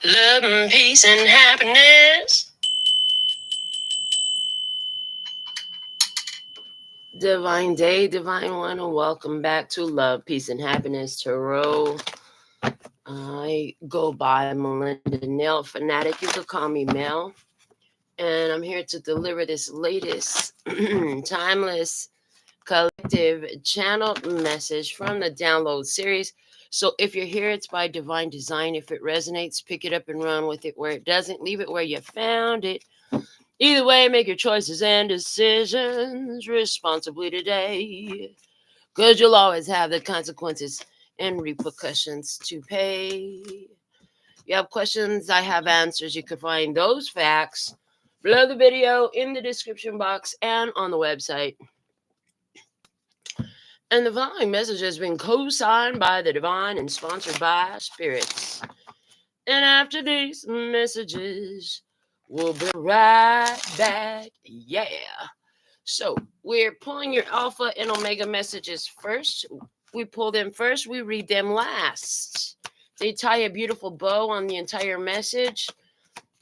Love and peace and happiness. Divine day, divine one, and welcome back to Love, Peace, and Happiness Tarot. I go by Melinda NailFanatic. You could call me Mel. And I'm here to deliver this latest timeless collective channeled message from the download series. So if you're here, it's by divine design. If it resonates, pick it up and run with it. Where it doesn't, leave it where you found it. Either way, make your choices and decisions responsibly today, because you'll always have the consequences and repercussions to pay. You have questions, I have answers. You can find those facts below the video, in the description box, and on the website. And the following message has been co-signed by the divine and sponsored by spirits. And after these messages, we'll be right back. Yeah. So we're pulling your alpha and omega messages first. We pull them first, we read them last. They tie a beautiful bow on the entire message,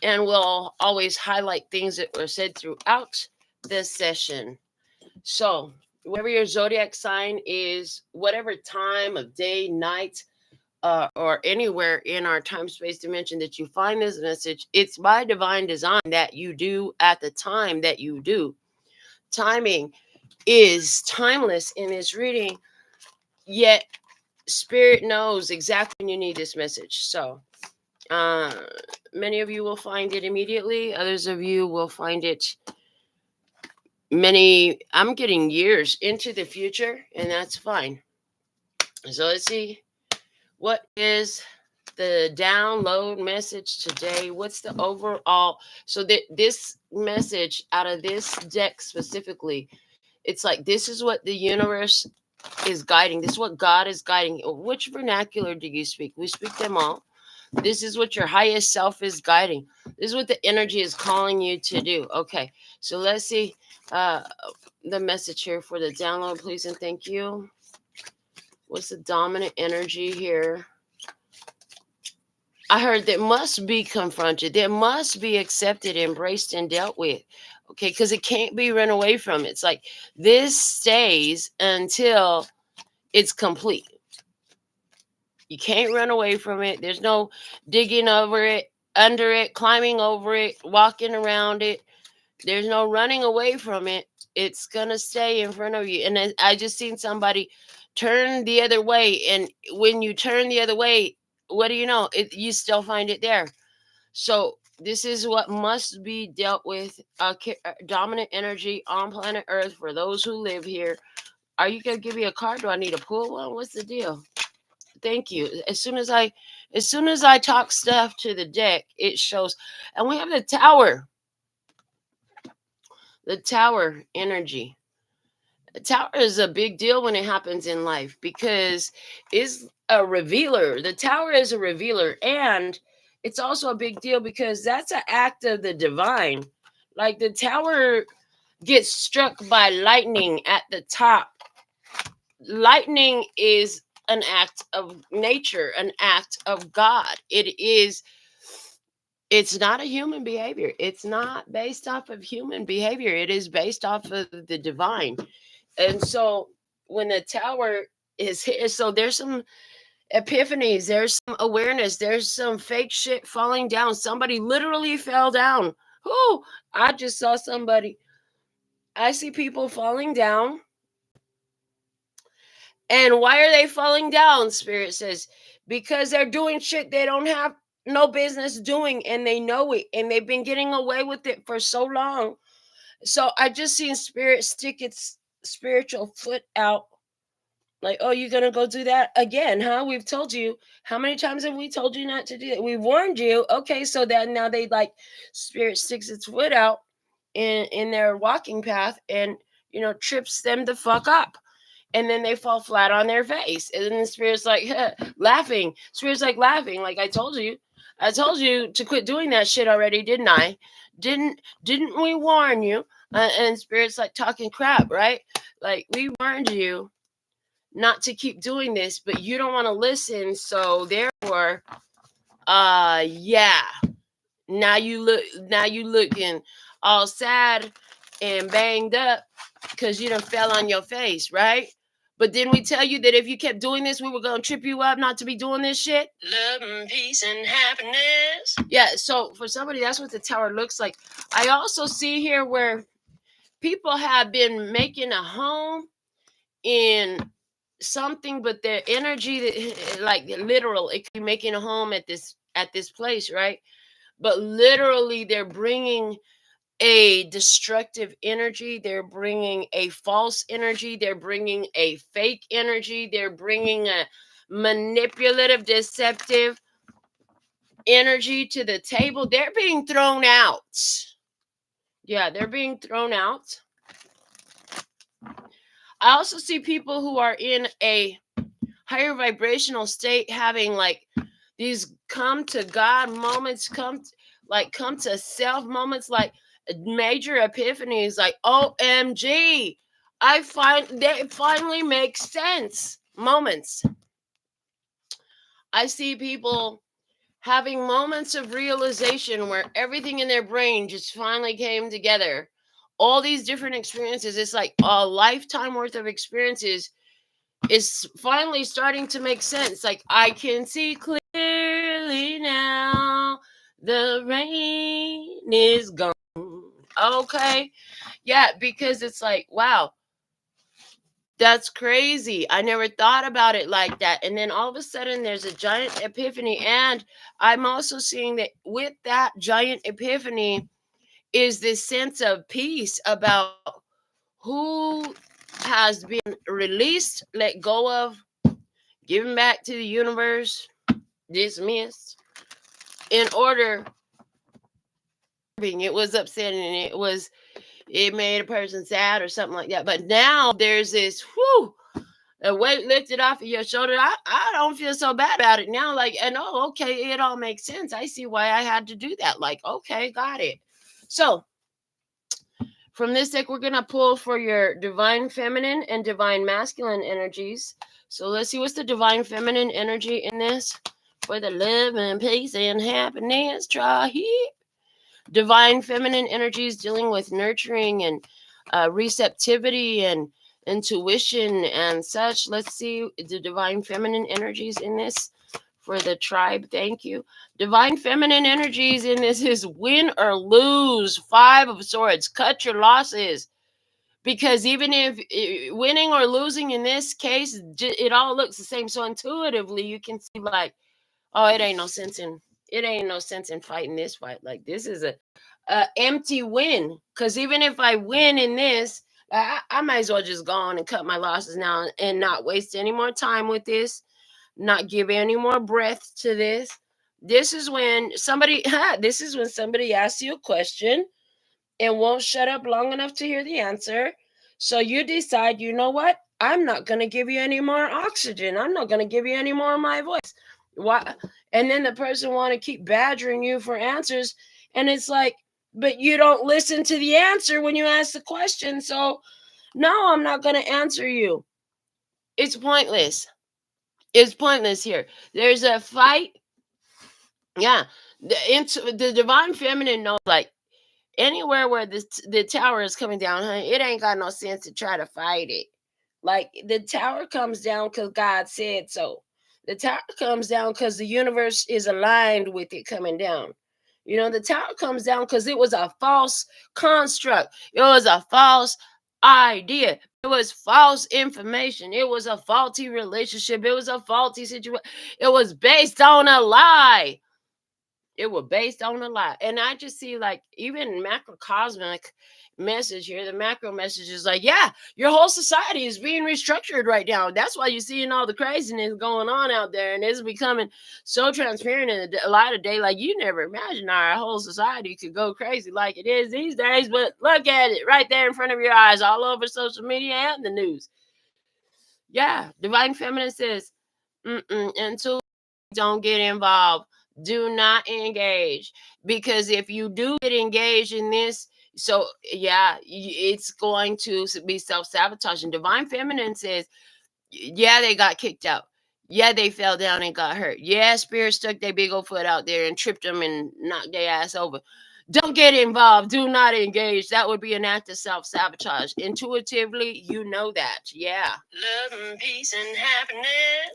and we'll always highlight things that were said throughout the session. So wherever your zodiac sign is, whatever time of day, night, or anywhere in our time-space dimension that you find this message, it's by divine design that you do at the time that you do. Timing is timeless in its reading, yet Spirit knows exactly when you need this message. So many of you will find it immediately. Others of you will find it I'm getting years into the future, and that's fine. So let's see. What is the download message today? What's the overall? So this message out of this deck specifically, it's like, this is what the universe is guiding. This is what God is guiding. Which vernacular do you speak? We speak them all. This is what your highest self is guiding. This is what the energy is calling you to do. Okay, so let's see the message here for the download, please and thank you. What's the dominant energy here? I heard that must be confronted, that must be accepted, embraced, and dealt with. Okay, because it can't be run away from. It's like this stays until it's complete. You can't run away from it. There's no digging over it, under it, climbing over it, walking around it. There's no running away from it. It's going to stay in front of you. And I just seen somebody turn the other way. And when you turn the other way, what do you know? You still find it there. So this is what must be dealt with. Dominant energy on planet Earth for those who live here. Are you going to give me a card? Do I need to pull one? What's the deal? Thank you. As soon as I talk stuff to the deck, it shows. And we have the Tower. The Tower energy. The Tower is a big deal when it happens in life because it's a revealer. The Tower is a revealer, and it's also a big deal because that's an act of the divine. Like the Tower gets struck by lightning at the top. Lightning is an act of nature, an act of God. It's not a human behavior. It's not based off of human behavior. It is based off of the divine. And so when the Tower is hit, so there's some epiphanies, there's some awareness, there's some fake shit falling down. Somebody literally fell down. Oh, I just saw somebody. I see people falling down. And why are they falling down? Spirit says, because they're doing shit they don't have no business doing, and they know it, and they've been getting away with it for so long. So I just seen Spirit stick its spiritual foot out, like, oh, you're gonna go do that again, huh? We've told you. How many times have we told you not to do that? We've warned you. Okay, so that now they, like, Spirit sticks its foot out in their walking path and trips them the fuck up. And then they fall flat on their face. And then the Spirit's like laughing. Spirit's like laughing. Like, I told you to quit doing that shit already, didn't I? Didn't we warn you? And Spirit's like talking crap, right? Like, we warned you not to keep doing this, but you don't want to listen. So therefore, Yeah. Now you looking all sad and banged up because you done fell on your face, right? But didn't we tell you that if you kept doing this, we were gonna trip you up not to be doing this shit? Love and peace and happiness. Yeah, so for somebody, that's what the Tower looks like. I also see here where people have been making a home in something, but their energy, like literal, it could be making a home at this place, right? But literally, they're bringing a destructive energy. They're bringing a false energy. They're bringing a fake energy. They're bringing a manipulative, deceptive energy to the table. They're being thrown out. Yeah, they're being thrown out. I also see people who are in a higher vibrational state having like these come to God moments, come to self moments, like major epiphanies, like OMG, they finally make sense moments. I see people having moments of realization where everything in their brain just finally came together. All these different experiences, it's like a lifetime worth of experiences is finally starting to make sense. Like, I can see clearly now, the rain is gone. Okay. Yeah, because it's like, wow, that's crazy. I never thought about it like that. And then all of a sudden, there's a giant epiphany. And I'm also seeing that with that giant epiphany is this sense of peace about who has been released, let go of, given back to the universe, dismissed, in order. It was upsetting. It made a person sad or something like that. But now there's this a weight lifted off of your shoulder. I don't feel so bad about it now. Like, and oh, okay, it all makes sense. I see why I had to do that. Like, okay, got it. So from this deck, we're gonna pull for your divine feminine and divine masculine energies. So let's see what's the divine feminine energy in this for the love and peace and happiness. Try here. Divine feminine energies dealing with nurturing and receptivity and intuition and such. Let's see the divine feminine energies in this for the tribe. Thank you. Divine feminine energies in this is win or lose. 5 of Swords. Cut your losses. Because even if winning or losing in this case, it all looks the same. So intuitively, you can see like, oh, it ain't no sense in fighting this fight. Like, this is a empty win. Because even if I win in this, I might as well just go on and cut my losses now and not waste any more time with this, not give any more breath to this. This is when somebody asks you a question and won't shut up long enough to hear the answer. So you decide, you know what? I'm not going to give you any more oxygen. I'm not going to give you any more of my voice. Why? And then the person want to keep badgering you for answers. And it's like, but you don't listen to the answer when you ask the question. So no, I'm not going to answer you. It's pointless. It's pointless here. There's a fight. Yeah. The divine feminine knows, like, anywhere where the tower is coming down, honey, it ain't got no sense to try to fight it. Like, the tower comes down because God said so. The tower comes down because the universe is aligned with it coming down. You know, the tower comes down because it was a false construct. It was a false idea. It was false information. It was a faulty relationship. It was a faulty situation. It was based on a lie. It was based on a lie. And I just see, like, even macrocosmic message here. The macro message is like, yeah, your whole society is being restructured right now. That's why you're seeing all the craziness going on out there. And it's becoming so transparent in a light of day. Like, you never imagined our whole society could go crazy like it is these days. But look at it right there in front of your eyes, all over social media and the news. Yeah, Divine Feminine says, until don't get involved, do not engage, because if you do get engaged in this, so yeah, it's going to be self-sabotaging. Divine Feminine says, yeah, they got kicked out. Yeah, they fell down and got hurt. Yeah, spirit stuck their big old foot out there and tripped them and knocked their ass over. Don't get involved. Do not engage. That would be an act of self-sabotage. Intuitively, you know that. Yeah. Love and peace and happiness.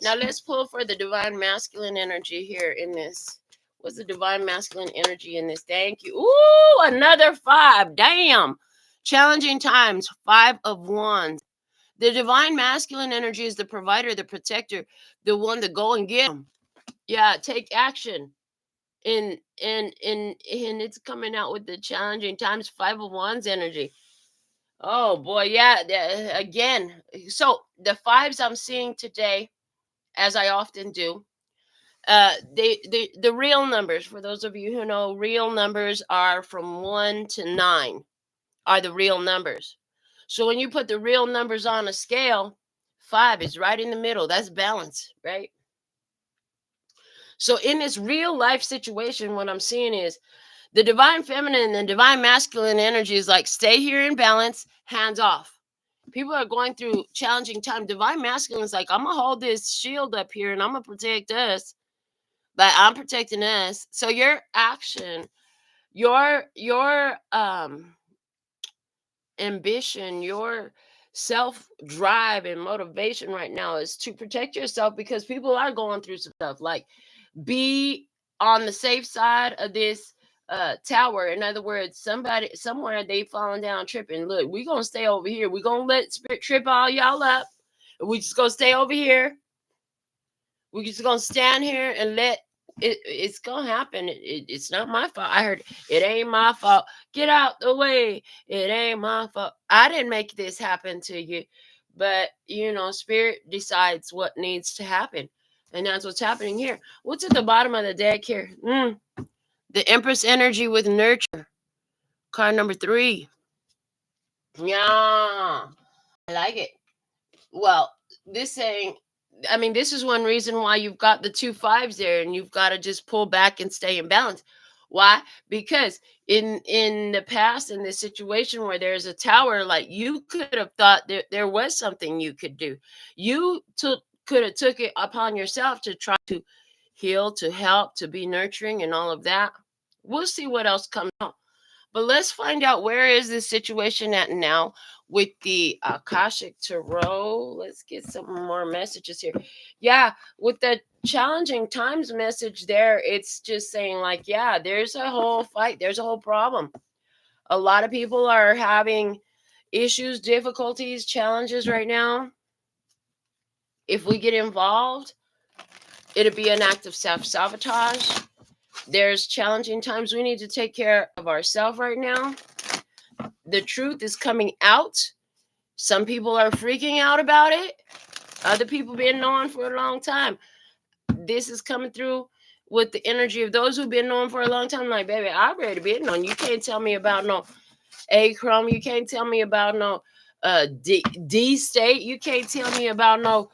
Now let's pull for the divine masculine energy here in this. What's the divine masculine energy in this? Thank you. Ooh, another 5. Damn. Challenging times. 5 of Wands. The divine masculine energy is the provider, the protector, the one to go and get them. Yeah, take action. And it's coming out with the challenging times. 5 of Wands energy. Oh boy, yeah. Again, so the fives I'm seeing today, as I often do, the real numbers. For those of you who know, real numbers are from 1 to 9. Are the real numbers. So when you put the real numbers on a scale, 5 is right in the middle. That's balance, right? So in this real life situation, what I'm seeing is the divine feminine and divine masculine energy is like, stay here in balance, hands off. People are going through challenging time. Divine masculine is like, I'm gonna hold this shield up here and I'm gonna protect us, but I'm protecting us. So your action, your ambition, your self drive and motivation right now is to protect yourself, because people are going through some stuff. Like, be on the safe side of this tower. In other words, somebody somewhere they falling down tripping. Look, we gonna stay over here. We gonna let spirit trip all y'all up. We just gonna stay over here. We just gonna stand here and let it's gonna happen. It's not my fault. I heard it ain't my fault. Get out the way. It ain't my fault. I didn't make this happen to you. But spirit decides what needs to happen. And that's what's happening here. What's at the bottom of the deck here? The Empress energy with nurture. Card number 3. Yeah. I like it. Well, this saying, I mean, this is one reason why you've got the 2 fives there, and you've got to just pull back and stay in balance. Why? Because in the past, in this situation where there's a tower, like, you could have thought there was something you could do. You could have took it upon yourself to try to heal, to help, to be nurturing, and all of that. We'll see what else comes out. But let's find out, where is this situation at now with the Akashic Tarot. Let's get some more messages here. Yeah, with the challenging times message there, it's just saying, like, yeah, there's a whole fight, there's a whole problem. A lot of people are having issues, difficulties, challenges right now. If we get involved, it'll be an act of self-sabotage. There's challenging times. We need to take care of ourselves right now. The truth is coming out. Some people are freaking out about it. Other people been knowing for a long time. This is coming through with the energy of those who've been knowing for a long time. Like, baby, I already been knowing. You can't tell me about no A Chrome. You can't tell me about no D state. You can't tell me about no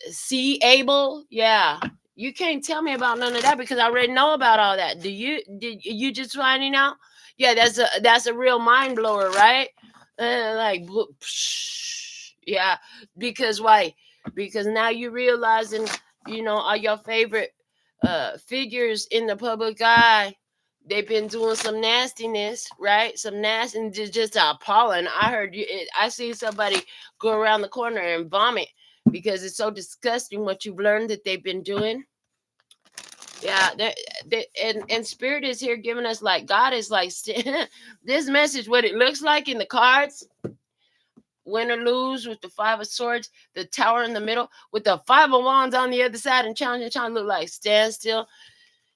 C able. Yeah. You can't tell me about none of that, because I already know about all that. Did you just finding out? Yeah, that's a real mind blower, right? Like, yeah, because why? Because now you realizing, all your favorite figures in the public eye, they've been doing some nastiness, right? Some nasty, just appalling. I see somebody go around the corner and vomit because it's so disgusting what you've learned that they've been doing. Yeah, and spirit is here giving us, like, God is like, this message, what it looks like in the cards, win or lose, with the 5 of swords, the tower in the middle, with the 5 of wands on the other side, and challenge look like, stand still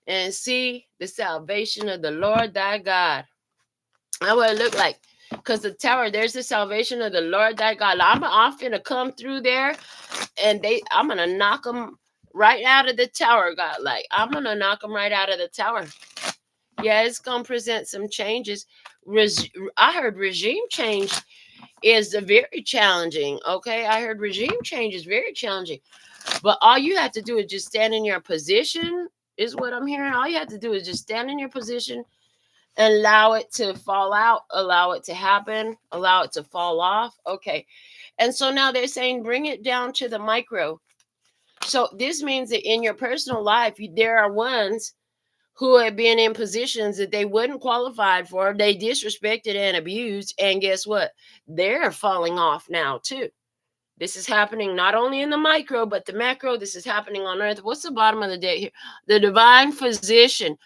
and see the salvation of the Lord thy God. That's what it look like. Because the tower, there's the salvation of the Lord thy God. I'm gonna come through there, and I'm gonna knock them right out of the tower, God. Like, I'm gonna knock them right out of the tower. Yeah, it's gonna present some changes. I heard regime change is very challenging. Okay, I heard regime change is very challenging. But all you have to do is just stand in your position, is what I'm hearing. All you have to do is just stand in your position and allow it to fall out, allow it to happen, allow it to fall off. Okay. And so now they're saying, bring it down to the micro. So this means that in your personal life, there are ones who have been in positions that they wouldn't qualify for. They disrespected and abused. And guess what? They're falling off now too. This is happening not only in the micro, but the macro. This is happening on earth. What's the bottom of the deck here? The divine physician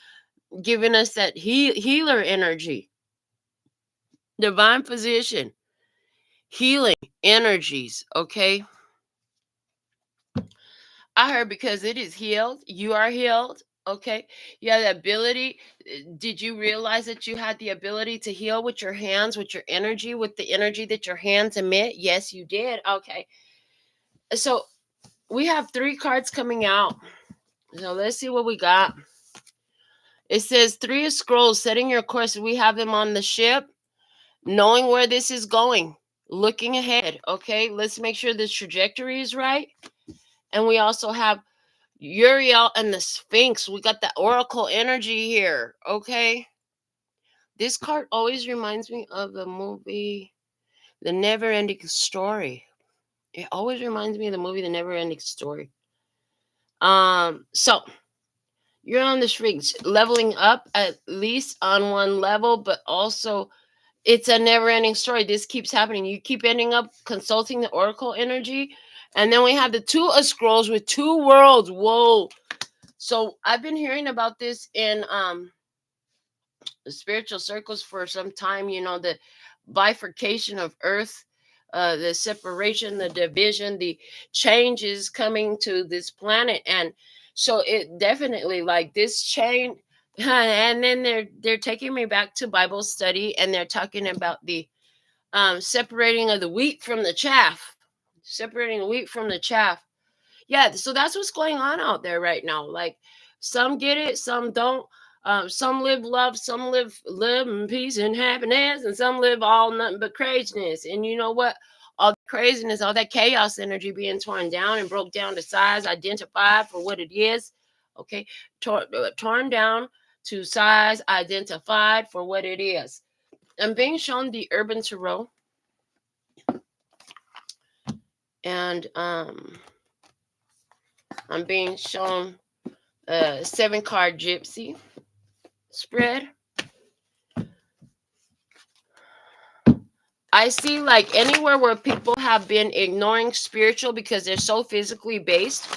giving us that healer energy. Divine physician. Healing energies. Okay. I heard because it is healed. You are healed. Okay. You have the ability. Did you realize that you had the ability to heal with your hands, with your energy, with the energy that your hands emit? Yes, you did. Okay. So we have 3 cards coming out. So let's see what we got. It says 3 of scrolls, setting your course. We have them on the ship, knowing where this is going, looking ahead. Okay. Let's make sure this trajectory is right. And we also have Uriel and the Sphinx. We got the Oracle energy here. Okay. This card always reminds me of the movie The Never Ending Story. It always reminds me of the movie The Never Ending Story. So you're on the Sphinx, leveling up at least on one level, but also it's a never ending story. This keeps happening. You keep ending up consulting the Oracle energy. And then we have the 2 of Scrolls with 2 worlds. Whoa. So I've been hearing about this in the spiritual circles for some time. You know, the bifurcation of Earth, the separation, the division, the changes coming to this planet. And so it definitely, like, this chain. And then they're taking me back to Bible study, and they're talking about the separating of the wheat from the chaff, separating the wheat from the chaff. Yeah, so that's what's going on out there right now. Like, some get it, some don't. Some live love, some live in peace and happiness, and some live all nothing but craziness. And you know what? All the craziness, all that chaos energy being torn down and broke down to size, identified for what it is. Okay, torn down to size, identified for what it is. I'm being shown the Urban Tarot, and I'm being shown a 7-card Gypsy spread. I see, like, anywhere where people have been ignoring spiritual because they're so physically based.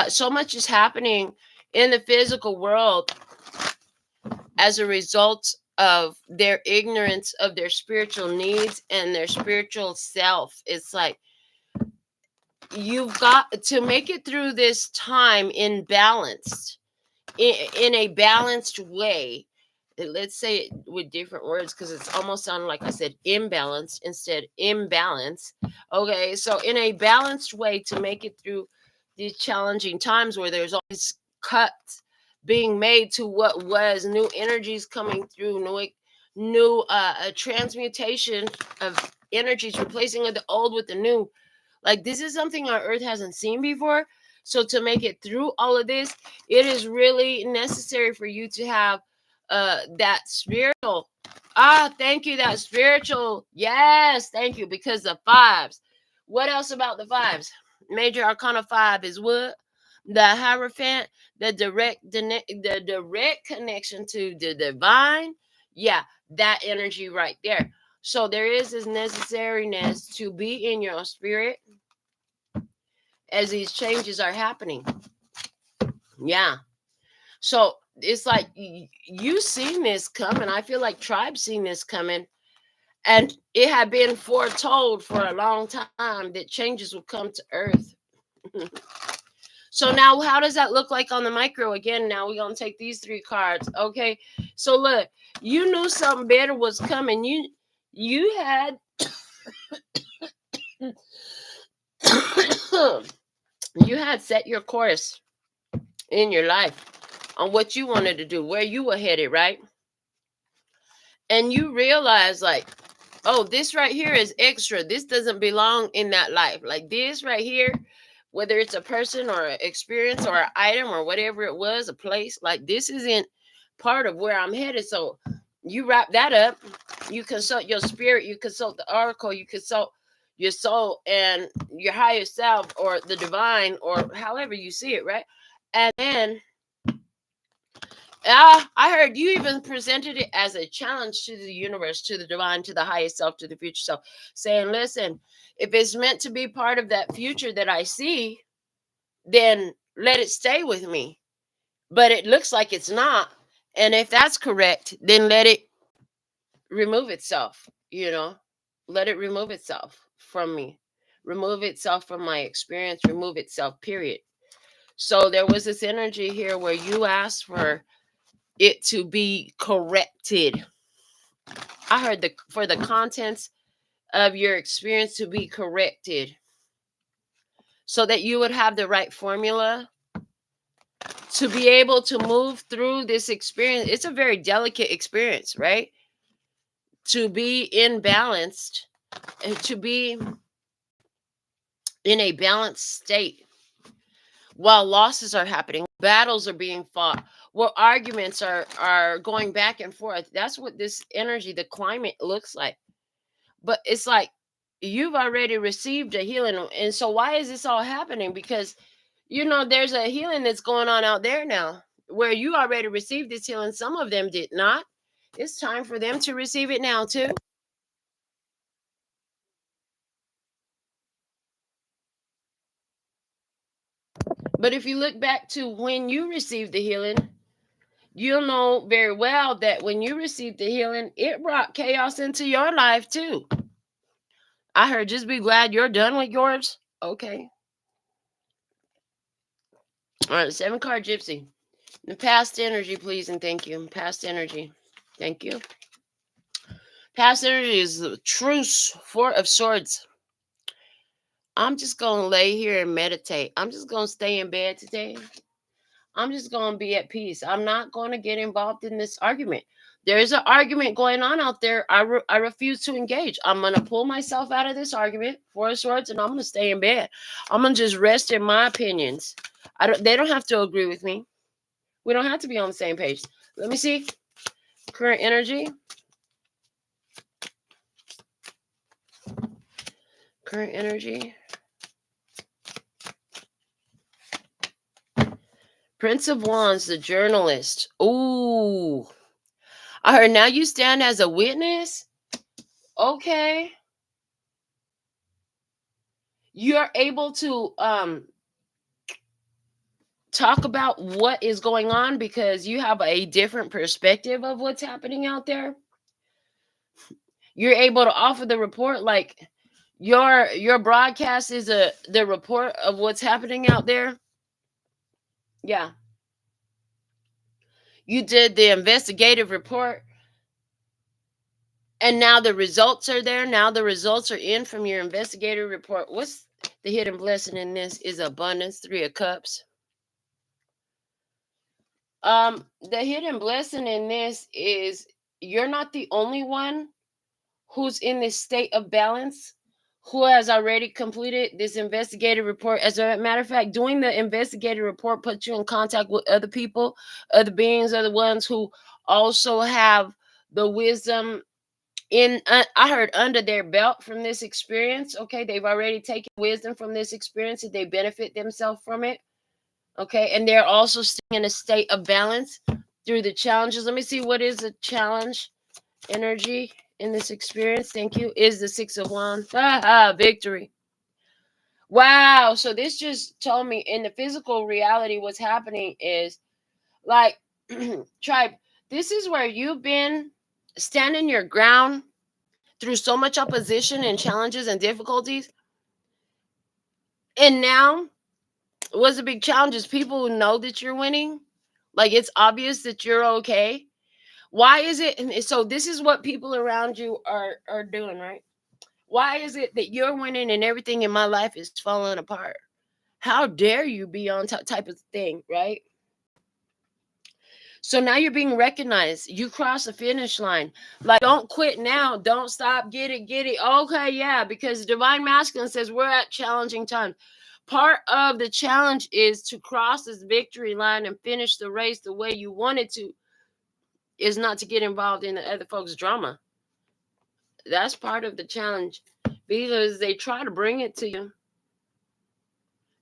So much is happening in the physical world as a result of their ignorance of their spiritual needs and their spiritual self. It's like, you've got to make it through this time in a balanced way. Let's say it with different words, because it's almost sounding like I said imbalance instead imbalance. Okay, so in a balanced way to make it through these challenging times where there's always cuts being made to what was, new energies coming through, new transmutation of energies, replacing of the old with the new. Like, this is something our earth hasn't seen before. So to make it through all of this, it is really necessary for you to have that spiritual. Thank you, that spiritual. Yes, thank you. Because the 5s. What else about the 5s? Major Arcana 5 is what? The Hierophant, the direct connection to the divine. Yeah, that energy right there. So there is this necessariness to be in your spirit as these changes are happening. Yeah. So it's like you seen this coming. I feel like tribes seen this coming. And it had been foretold for a long time that changes would come to earth. So now how does that look like on the micro? Again, now we're going to take these 3 cards. Okay. So look, you knew something better was coming. You had you had set your course in your life on what you wanted to do, where you were headed, right? And you realize, like, oh, this right here is extra. This doesn't belong in that life. Like, this right here, whether it's a person or an experience or an item or whatever it was, a place, like, this isn't part of where I'm headed. So you wrap that up. You consult your spirit. You consult the oracle. You consult your soul and your higher self, or the divine, or however you see it, right? And then I heard you even presented it as a challenge to the universe, to the divine, to the highest self, to the future self, saying, listen, if it's meant to be part of that future that I see, then let it stay with me. But it looks like it's not. And if that's correct, then let it remove itself, let it remove itself from me, remove itself from my experience, remove itself, period. So there was this energy here where you asked for it to be corrected. I heard for the contents of your experience to be corrected so that you would have the right formula to be able to move through this experience. It's a very delicate experience, right? To be imbalanced and to be in a balanced state while losses are happening, battles are being fought, where arguments are going back and forth. That's what this energy, the climate, looks like. But it's like you've already received a healing. And so why is this all happening? Because there's a healing that's going on out there now where you already received this healing. Some of them did not. It's time for them to receive it now too. But if you look back to when you received the healing, you'll know very well that when you received the healing, it brought chaos into your life too. I heard just be glad you're done with yours. Okay. All right, 7-card gypsy. The past energy, please, and thank you. Past energy. Thank you. Past energy is the truce, 4 of swords. I'm just going to lay here and meditate. I'm just going to stay in bed today. I'm just going to be at peace. I'm not going to get involved in this argument. There is an argument going on out there. I refuse to engage. I'm going to pull myself out of this argument, 4 of swords, and I'm going to stay in bed. I'm going to just rest in my opinions. They don't have to agree with me. We don't have to be on the same page. Let me see. Current energy. Current energy. Prince of Wands, the journalist. Ooh. I heard now you stand as a witness. Okay. You're able to talk about what is going on because you have a different perspective of what's happening out there. You're able to offer the report, like your broadcast is the report of what's happening out there. Yeah. You did the investigative report, and now the results are there. Now the results are in from your investigative report. What's the hidden blessing in this is abundance, 3 of cups. The hidden blessing in this is you're not the only one who's in this state of balance, who has already completed this investigative report. As a matter of fact, doing the investigative report puts you in contact with other people, other beings, other ones who also have the wisdom in, I heard, under their belt from this experience. Okay, they've already taken wisdom from this experience and they benefit themselves from it. Okay, and they're also staying in a state of balance through the challenges. Let me see, what is a challenge energy in this experience? Thank you. Is the 6 of Wands. Victory. Wow. So this just told me in the physical reality what's happening is like tribe, this is where you've been standing your ground through so much opposition and challenges and difficulties. And now what's the big challenge is people who know that you're winning. Like it's obvious that you're okay. Why is it? And so this is what people around you are doing, right? Why is it that you're winning and everything in my life is falling apart? How dare you be on type of thing, right? So now you're being recognized. You cross the finish line. Like, don't quit now. Don't stop. Get it, get it. Okay, yeah, because Divine Masculine says we're at challenging times. Part of the challenge is to cross this victory line and finish the race the way you wanted to, is not to get involved in the other folks' drama. That's part of the challenge, because they try to bring it to you.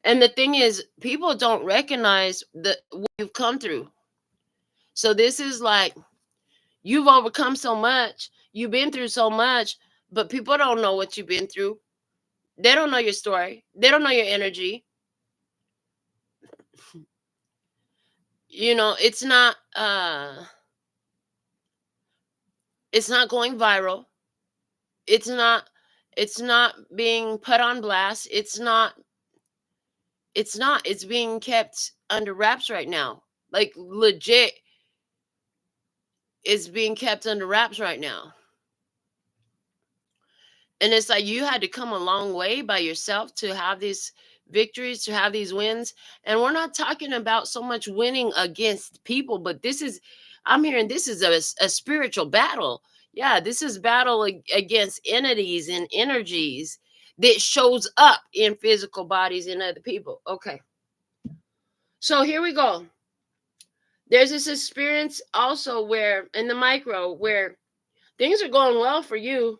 And the thing is, people don't recognize what you've come through. So this is like, you've overcome so much, you've been through so much, but people don't know what you've been through. They don't know your story. They don't know your energy. You know, it's not going viral. It's not being put on blast. It's being kept under wraps right now. Like, legit, it's being kept under wraps right now. And it's like, you had to come a long way by yourself to have these victories, to have these wins. And we're not talking about so much winning against people, but I'm hearing this is a spiritual battle. Yeah, this is battle against entities and energies that shows up in physical bodies and other people. Okay. So here we go. There's this experience also where in the micro where things are going well for you.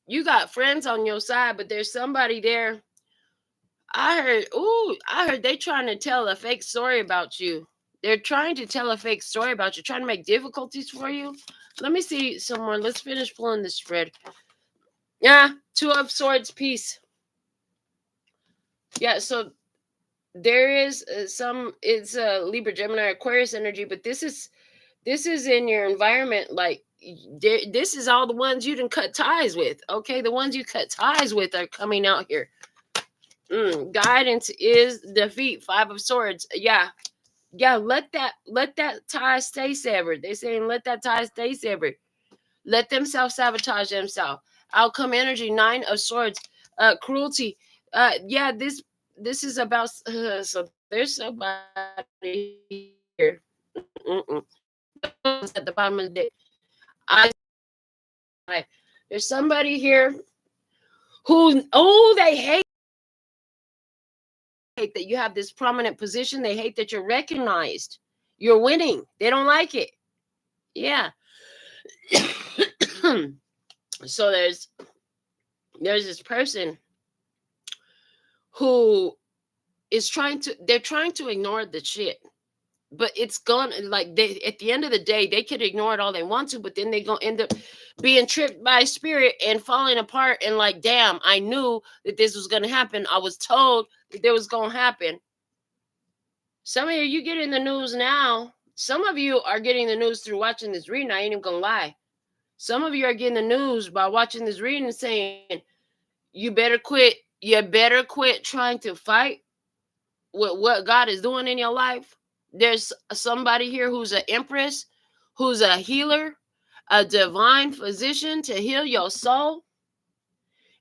You got friends on your side, but there's somebody there. I heard they trying to tell a fake story about you. They're trying to tell a fake story about you, trying to make difficulties for you. Let me see some more. Let's finish pulling this spread. Yeah, Two of Swords, peace. Yeah, so there is it's Libra, Gemini, Aquarius energy, but this is in your environment. Like, this is all the ones you didn't cut ties with. Okay, the ones you cut ties with are coming out here. Guidance is defeat. Five of Swords. Yeah. Let that tie stay severed. They're saying let that tie stay severed. Let them self-sabotage themselves. Outcome energy. Nine of Swords. Cruelty. Yeah, this is about so there's somebody here. At the bottom of the day. There's somebody here who they hate that you have this prominent position. They hate that you're recognized. You're winning. They don't like it. Yeah. So there's this person who is they're trying to ignore the shit. But it's gone, like, they at the end of the day, they could ignore it all they want to, but then they gonna end up being tripped by spirit and falling apart and like, damn, I knew that this was gonna happen. I was told that there was gonna happen. Some of you get in the news now. Some of you are getting the news through watching this reading. I ain't even gonna lie. Some of you are getting the news by watching this reading and saying, you better quit. You better quit trying to fight with what God is doing in your life. There's somebody here who's an empress, who's a healer, a divine physician to heal your soul.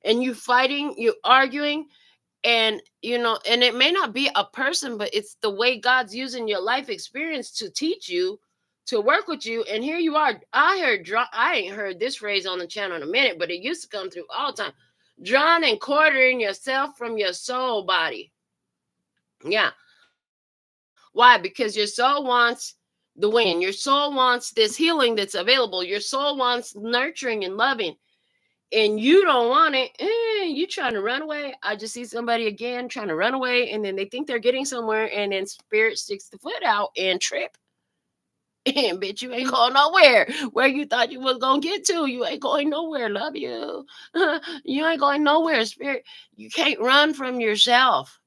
And you fighting, you arguing, and and it may not be a person, but it's the way God's using your life experience to teach you, to work with you. And here you are. I ain't heard this phrase on the channel in a minute, but it used to come through all the time. Drawn and quartering yourself from your soul body. Yeah. Why? Because your soul wants the win. Your soul wants this healing that's available. Your soul wants nurturing and loving. And you don't want it. You trying to run away. I just see somebody again trying to run away, and then they think they're getting somewhere, and then spirit sticks the foot out and trip. And bitch, you ain't going nowhere. Where you thought you was gonna get to, you ain't going nowhere. Love you. You ain't going nowhere, spirit. You can't run from yourself.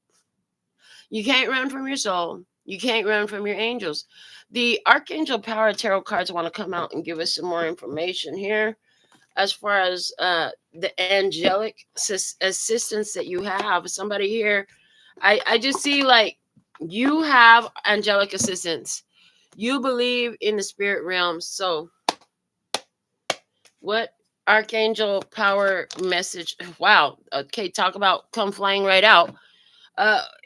You can't run from your soul. You can't run from your angels. The Archangel Power Tarot cards want to come out and give us some more information here as far as the angelic assistance that you have. Somebody here, I just see like you have angelic assistance. You believe in the spirit realm. So what Archangel Power message? Wow. Okay, talk about come flying right out.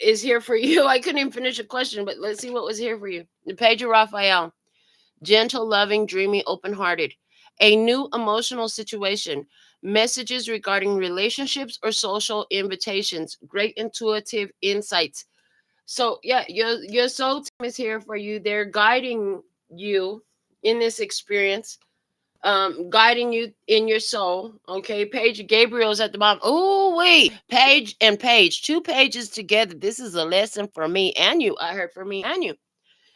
Is here for you. I couldn't even finish a question, but let's see what was here for you. The Page of Raphael. Gentle, loving, dreamy, open-hearted. A new emotional situation. Messages regarding relationships or social invitations. Great intuitive insights. So yeah, your soul team is here for you. They're guiding you in this experience. guiding you in your soul. Okay, Page Gabriel's at the bottom. Oh wait, Page and Page, 2 pages together. This is a lesson for me and you. I heard for me and you.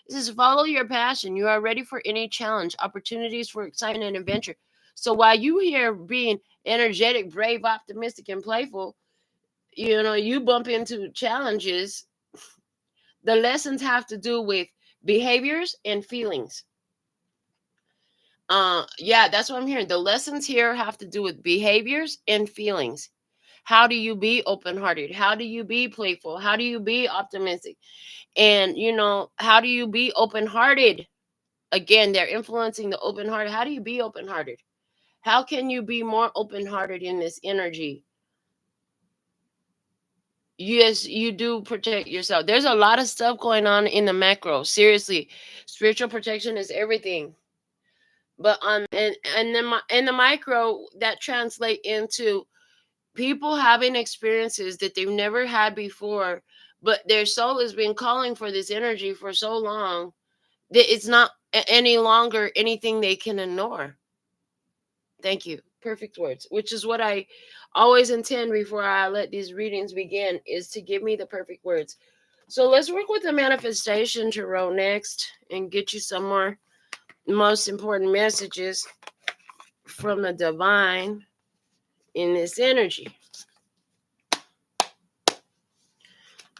This is follow your passion. You are ready for any challenge, opportunities for excitement and adventure. So while you here being energetic, brave, optimistic, and playful, you bump into challenges. The lessons have to do with behaviors and feelings. Yeah, that's what I'm hearing. The lessons here have to do with behaviors and feelings. How do you be open-hearted? How do you be playful? How do you be optimistic? And how do you be open-hearted? Again, they're influencing the open-hearted. How do you be open-hearted? How can you be more open-hearted in this energy? Yes, you do protect yourself. There's a lot of stuff going on in the macro. Seriously, spiritual protection is everything. But in the micro, that translate into people having experiences that they've never had before, but their soul has been calling for this energy for so long that it's not any longer anything they can ignore. Thank you. Perfect words, which is what I always intend before I let these readings begin, is to give me the perfect words. So let's work with the manifestation tarot next and get you some more most important messages from the divine in this energy. Let's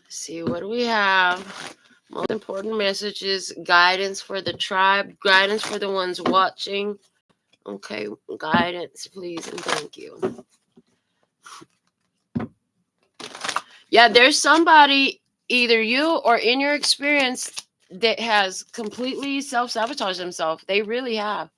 see, what do we have? Most important messages, guidance for the tribe, guidance for the ones watching. Okay, guidance, please, and thank you. Yeah, there's somebody, either you or in your experience, that has completely self-sabotaged themselves. They really have.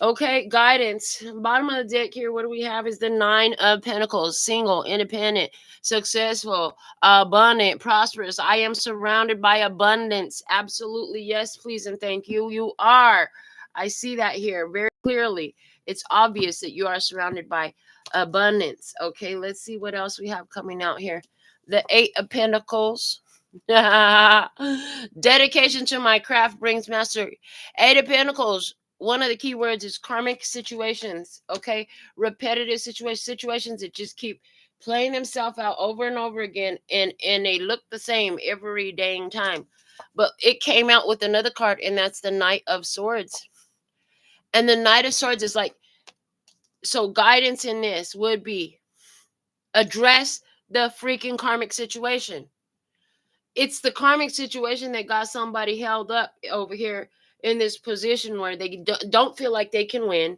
Okay, guidance. Bottom of the deck here, what do we have is the 9 of Pentacles. Single, independent, successful, abundant, prosperous. I am surrounded by abundance. Absolutely, yes, please, and thank you. You are. I see that here very clearly. It's obvious that you are surrounded by abundance. Okay, let's see what else we have coming out here. The 8 of Pentacles. Dedication to my craft brings mastery. 8 of Pentacles. One of the key words is karmic situations. Okay, repetitive situations that just keep playing themselves out over and over again, and they look the same every dang time. But it came out with another card, and that's the Knight of Swords. And the Knight of Swords is like, so guidance in this would be address the freaking karmic situation. It's the karmic situation that got somebody held up over here in this position where they don't feel like they can win,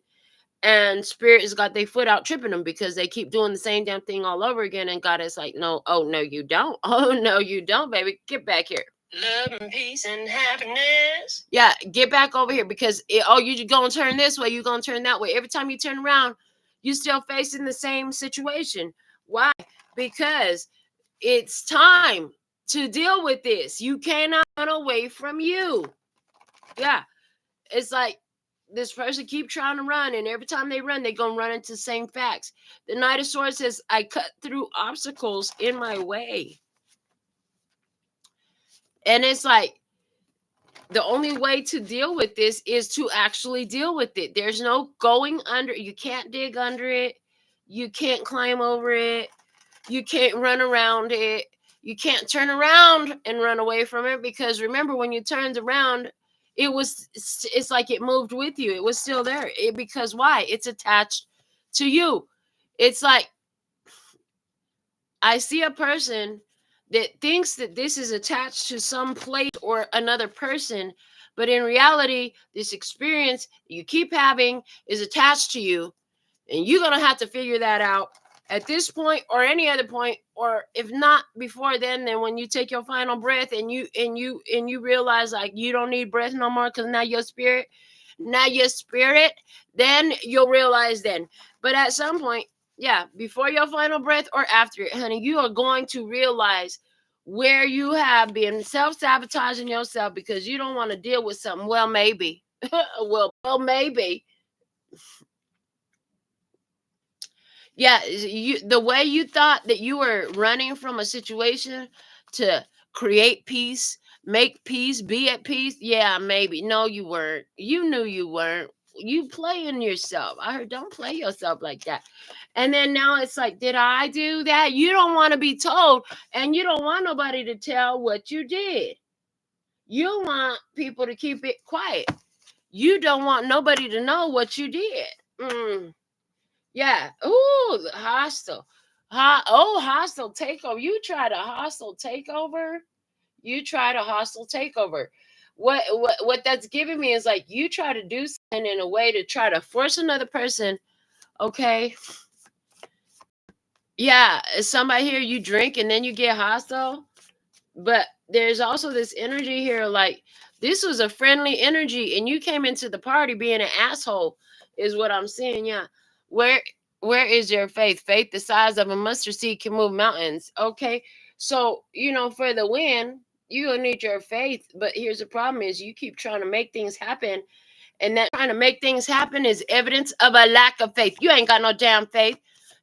and spirit has got their foot out tripping them because they keep doing the same damn thing all over again, and God is like, no, oh no you don't, oh no you don't, baby, get back here. Love and peace and happiness. Yeah, get back over here, because you gonna turn this way, you gonna turn that way. Every time you turn around, you still facing the same situation. Why? Because it's time to deal with this. You cannot run away from you. Yeah, it's like this person keep trying to run, and every time they run, they're gonna run into the same facts. The Knight of Swords says, I cut through obstacles in my way. And it's like, the only way to deal with this is to actually deal with it. There's no going under. You can't dig under it. You can't climb over it. You can't run around it. You can't turn around and run away from it, because remember, when you turned around, it's like it moved with you. It was still there. Because why? It's attached to you. It's like, I see a person that thinks that this is attached to some place or another person, but in reality, this experience you keep having is attached to you, and you're going to have to figure that out at this point or any other point, or if not before then when you take your final breath and you realize like you don't need breath no more, because now your spirit, then you'll realize then. But at some point, yeah, before your final breath or after it, honey, you are going to realize where you have been self-sabotaging yourself because you don't want to deal with something. Well, maybe. well, maybe. Yeah, the way you thought that you were running from a situation to create peace, make peace, be at peace. Yeah, maybe. No, you weren't. You knew you weren't. you playing yourself. I heard don't play yourself like that. And then now it's like, did I do that? You don't want to be told, and you don't want nobody to tell what you did. You want people to keep it quiet. You don't want nobody to know what you did. Yeah. Ooh, hostile. Hostile takeover. You tried a hostile takeover. You tried a hostile takeover. What that's giving me is like you try to do something in a way to try to force another person. Okay. Yeah, somebody here you drink and then you get hostile. But there's also this energy here, like this was a friendly energy, and you came into the party being an asshole, is what I'm seeing. Yeah. Where where is your faith? Faith the size of a mustard seed can move mountains. Okay. So, for the win, you will need your faith. But here's the problem is you keep trying to make things happen, and that trying to make things happen is evidence of a lack of faith. You ain't got no damn faith.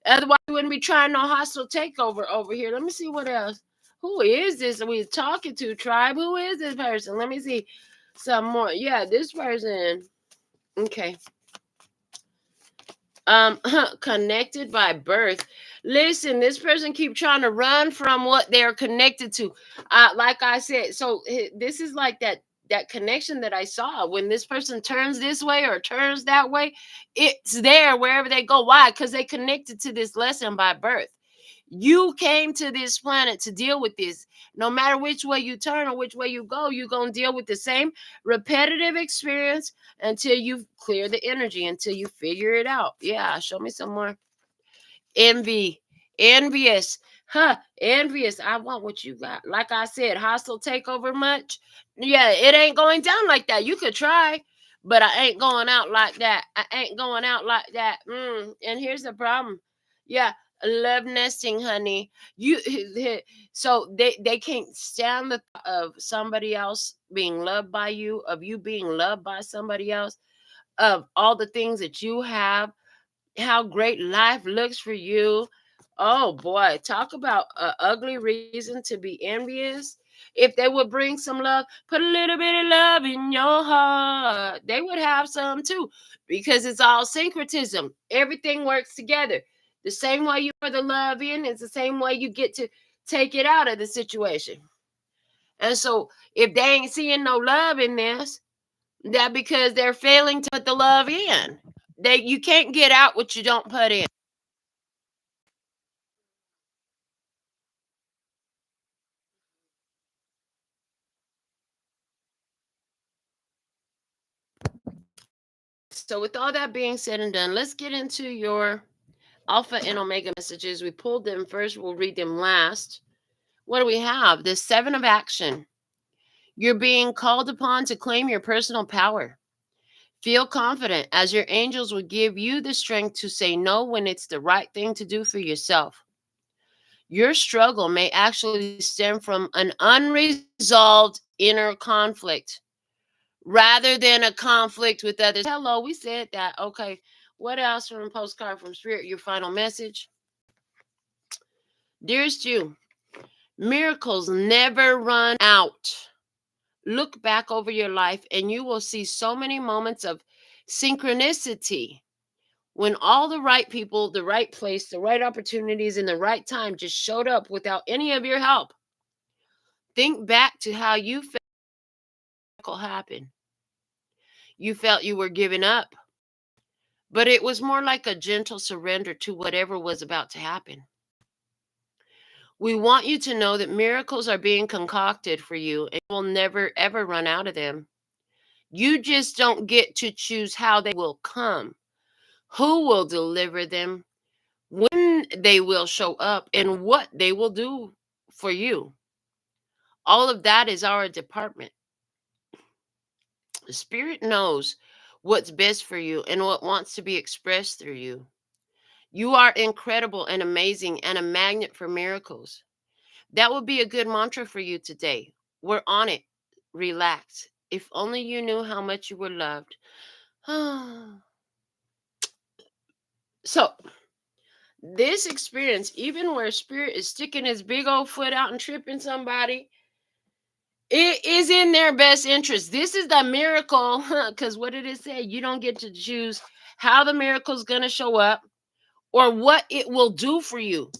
Otherwise, you wouldn't be trying no hostile takeover over here. Let me see what else. Who is this we're talking to, tribe? Who is this person? Let me see some more. Yeah, this person. Okay. Connected by birth. Listen, this person keep trying to run from what they're connected to. Like I said, so this is like that connection that I saw. When this person turns this way or turns that way, it's there wherever they go. Why? Because they connected to this lesson by birth. You came to this planet to deal with this. No matter which way you turn or which way you go, you're going to deal with the same repetitive experience until you clear the energy, until you figure it out. Yeah, show me some more. Envy. Envious. Envious. I want what you got. Like I said, hostile takeover much. Yeah, it ain't going down like that. You could try, but I ain't going out like that. I ain't going out like that. And here's the problem. Yeah, love nesting, honey. You so they can't stand the thought of somebody else being loved by you, of you being loved by somebody else, of all the things that you have, how great life looks for you. Oh boy, talk about an ugly reason to be envious. If they would bring some love, put a little bit of love in your heart, they would have some too, because it's all syncretism. Everything works together. The same way you pour the love in is the same way you get to take it out of the situation. And so if they ain't seeing no love in this, that because they're failing to put the love in. You can't get out what you don't put in. So with all that being said and done, let's get into your alpha and omega messages. We pulled them first, we'll read them last. What do we have? The 7 of action. You're being called upon to claim your personal power. Feel confident as your angels will give you the strength to say no when it's the right thing to do for yourself. Your struggle may actually stem from an unresolved inner conflict rather than a conflict with others. Hello, we said that. Okay. What else from Postcard from Spirit? Your final message. Dearest you, miracles never run out. Look back over your life and you will see so many moments of synchronicity when all the right people, the right place, the right opportunities, and the right time just showed up without any of your help. Think back to how you felt miracle happen. You felt you were giving up, but it was more like a gentle surrender to whatever was about to happen. We want you to know that miracles are being concocted for you and you'll never ever run out of them. You just don't get to choose how they will come, who will deliver them, when they will show up, and what they will do for you. All of that is our department. The Spirit knows what's best for you and what wants to be expressed through you. You are incredible and amazing and a magnet for miracles. That would be a good mantra for you today. We're on it. Relax. If only you knew how much you were loved. So, this experience, even where Spirit is sticking his big old foot out and tripping somebody, It is in their best interest. This is the miracle, because what did it say? You don't get to choose how the miracle's going to show up or what it will do for you.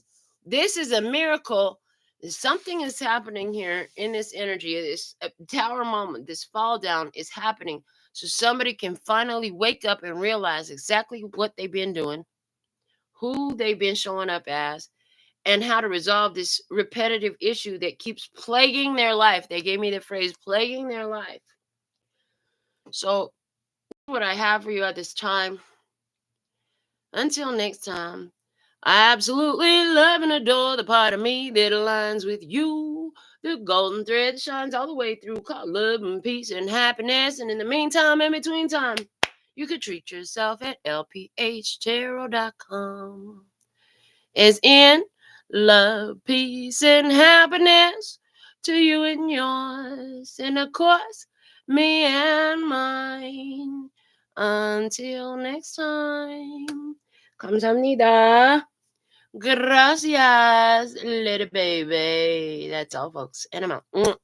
This is a miracle. Something is happening here in this energy. This tower moment, this fall down is happening. So somebody can finally wake up and realize exactly what they've been doing, who they've been showing up as, and how to resolve this repetitive issue that keeps plaguing their life. They gave me the phrase plaguing their life. So, what I have for you at this time. Until next time, I absolutely love and adore the part of me that aligns with you. The golden thread that shines all the way through, called love and peace and happiness. And in the meantime, in between time, you could treat yourself at LPHtarot.com. As in love, peace, and happiness to you and yours, and of course, me and mine. Until next time, 감사합니다. Gracias, little baby. That's all, folks. And I'm out.